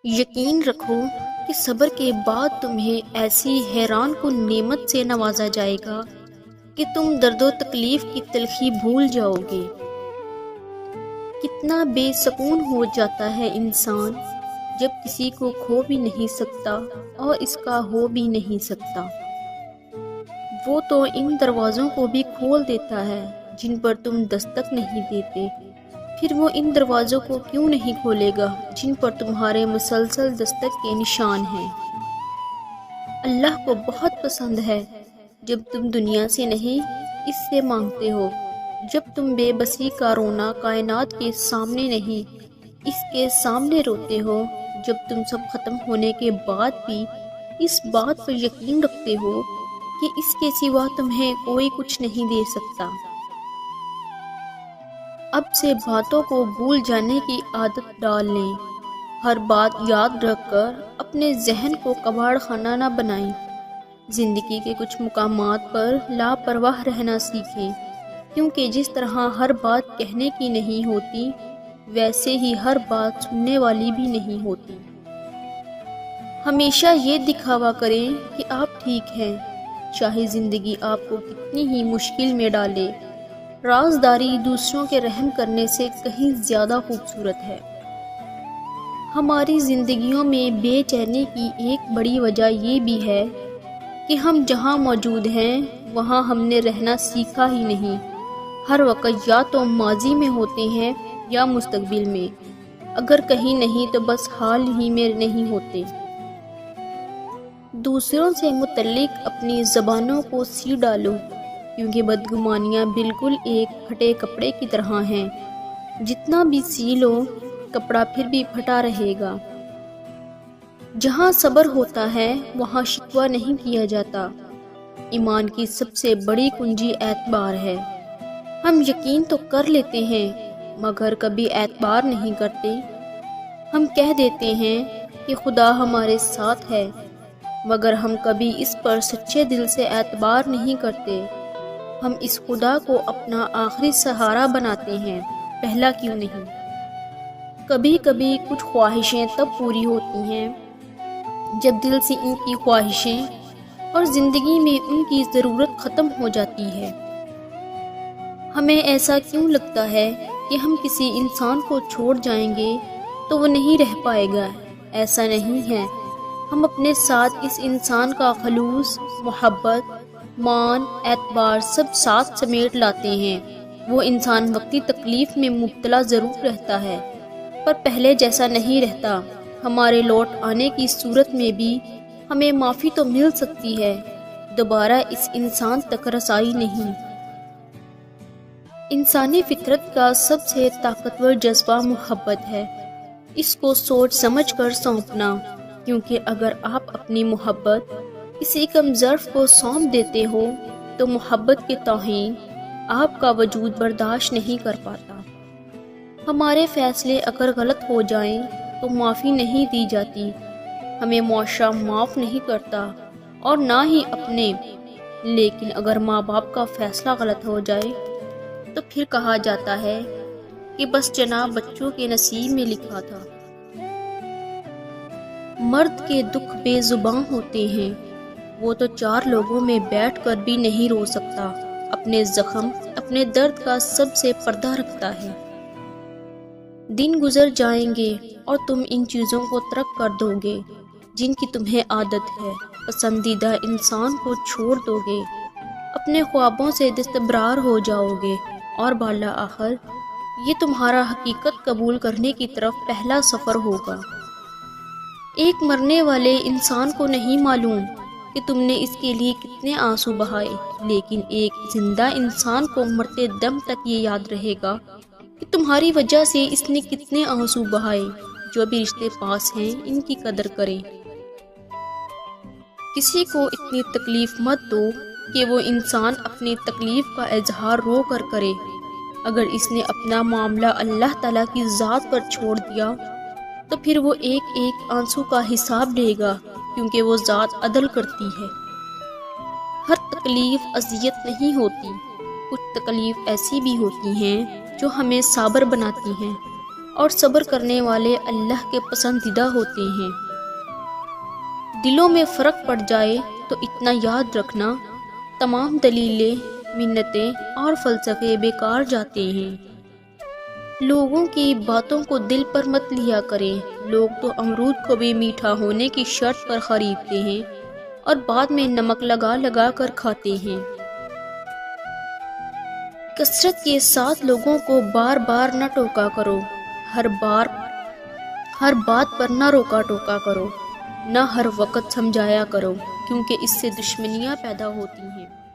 یقین رکھو کہ صبر کے بعد تمہیں ایسی حیران کن نعمت سے نوازا جائے گا کہ تم درد و تکلیف کی تلخی بھول جاؤ گے۔ کتنا بے سکون ہو جاتا ہے انسان جب کسی کو کھو بھی نہیں سکتا اور اس کا ہو بھی نہیں سکتا۔ وہ تو ان دروازوں کو بھی کھول دیتا ہے جن پر تم دستک نہیں دیتے، پھر وہ ان دروازوں کو کیوں نہیں کھولے گا جن پر تمہارے مسلسل دستک کے نشان ہیں۔ اللہ کو بہت پسند ہے جب تم دنیا سے نہیں اس سے مانگتے ہو، جب تم بے بسی کا رونا کائنات کے سامنے نہیں اس کے سامنے روتے ہو، جب تم سب ختم ہونے کے بعد بھی اس بات پر یقین رکھتے ہو کہ اس کے سوا تمہیں کوئی کچھ نہیں دے سکتا۔ اب سے باتوں کو بھول جانے کی عادت ڈال لیں، ہر بات یاد رکھ کر اپنے ذہن کو کباڑ خانہ نہ بنائیں۔ زندگی کے کچھ مقامات پر لاپرواہ رہنا سیکھیں، کیونکہ جس طرح ہر بات کہنے کی نہیں ہوتی ویسے ہی ہر بات سننے والی بھی نہیں ہوتی۔ ہمیشہ یہ دکھاوا کریں کہ آپ ٹھیک ہیں، چاہے زندگی آپ کو کتنی ہی مشکل میں ڈالے۔ رازداری دوسروں کے رحم کرنے سے کہیں زیادہ خوبصورت ہے۔ ہماری زندگیوں میں بے چینی کی ایک بڑی وجہ یہ بھی ہے کہ ہم جہاں موجود ہیں وہاں ہم نے رہنا سیکھا ہی نہیں۔ ہر وقت یا تو ماضی میں ہوتے ہیں یا مستقبل میں، اگر کہیں نہیں تو بس حال ہی میں نہیں ہوتے۔ دوسروں سے متعلق اپنی زبانوں کو سی ڈالو، کیونکہ بدگمانیاں بالکل ایک پھٹے کپڑے کی طرح ہیں، جتنا بھی سی لو کپڑا پھر بھی پھٹا رہے گا۔ جہاں صبر ہوتا ہے وہاں شکوہ نہیں کیا جاتا۔ ایمان کی سب سے بڑی کنجی اعتبار ہے۔ ہم یقین تو کر لیتے ہیں مگر کبھی اعتبار نہیں کرتے۔ ہم کہہ دیتے ہیں کہ خدا ہمارے ساتھ ہے، مگر ہم کبھی اس پر سچے دل سے اعتبار نہیں کرتے۔ ہم اس خدا کو اپنا آخری سہارا بناتے ہیں، پہلا کیوں نہیں؟ کبھی کبھی کچھ خواہشیں تب پوری ہوتی ہیں جب دل سے ان کی خواہشیں اور زندگی میں ان کی ضرورت ختم ہو جاتی ہے۔ ہمیں ایسا کیوں لگتا ہے کہ ہم کسی انسان کو چھوڑ جائیں گے تو وہ نہیں رہ پائے گا؟ ایسا نہیں ہے۔ ہم اپنے ساتھ اس انسان کا خلوص، محبت، مان، اعتبار سب ساتھ سمیٹ لاتے ہیں۔ وہ انسان وقتی تکلیف میں مبتلا ضرور رہتا ہے پر پہلے جیسا نہیں رہتا۔ ہمارے لوٹ آنے کی صورت میں بھی ہمیں معافی تو مل سکتی ہے، دوبارہ اس انسان تک رسائی نہیں۔ انسانی فطرت کا سب سے طاقتور جذبہ محبت ہے۔ اس کو سوچ سمجھ کر سونپنا، کیونکہ اگر آپ اپنی محبت کسی کم ظرف کو سونپ دیتے ہو تو محبت کے توہین آپ کا وجود برداشت نہیں کر پاتا۔ ہمارے فیصلے اگر غلط ہو جائیں تو معافی نہیں دی جاتی، ہمیں معاشرہ معاف نہیں کرتا اور نہ ہی اپنے، لیکن اگر ماں باپ کا فیصلہ غلط ہو جائے تو پھر کہا جاتا ہے کہ بس جناب بچوں کے نصیب میں لکھا تھا۔ مرد کے دکھ بے زباں ہوتے ہیں، وہ تو چار لوگوں میں بیٹھ کر بھی نہیں رو سکتا، اپنے زخم اپنے درد کا سب سے پردہ رکھتا ہے۔ دن گزر جائیں گے اور تم ان چیزوں کو ترک کر دو گے جن کی تمہیں عادت ہے، پسندیدہ انسان کو چھوڑ دو گے، اپنے خوابوں سے دستبرار ہو جاؤ گے اور بالا آخر یہ تمہارا حقیقت قبول کرنے کی طرف پہلا سفر ہوگا۔ ایک مرنے والے انسان کو نہیں معلوم کہ تم نے اس کے لیے کتنے آنسو بہائے، لیکن ایک زندہ انسان کو مرتے دم تک یہ یاد رہے گا کہ تمہاری وجہ سے اس نے کتنے آنسو بہائے۔ جو بھی رشتے پاس ہیں ان کی قدر کریں۔ کسی کو اتنی تکلیف مت دو کہ وہ انسان اپنی تکلیف کا اظہار رو کر کرے۔ اگر اس نے اپنا معاملہ اللہ تعالیٰ کی ذات پر چھوڑ دیا تو پھر وہ ایک ایک آنسو کا حساب لے گا، کیونکہ وہ ذات عدل کرتی ہے۔ ہر تکلیف اذیت نہیں ہوتی، کچھ تکلیف ایسی بھی ہوتی ہیں جو ہمیں صابر بناتی ہیں اور صبر کرنے والے اللہ کے پسندیدہ ہوتے ہیں۔ دلوں میں فرق پڑ جائے تو اتنا یاد رکھنا، تمام دلیلیں، منتیں اور فلسفے بیکار جاتے ہیں۔ لوگوں کی باتوں کو دل پر مت لیا کریں۔ لوگ تو امرود کو بھی میٹھا ہونے کی شرط پر خریدتے ہیں اور بعد میں نمک لگا لگا کر کھاتے ہیں۔ کثرت کے ساتھ لوگوں کو بار بار نہ ٹوکا کرو، ہر بات پر نہ روکا ٹوکا کرو، نہ ہر وقت سمجھایا کرو، کیونکہ اس سے دشمنیاں پیدا ہوتی ہیں۔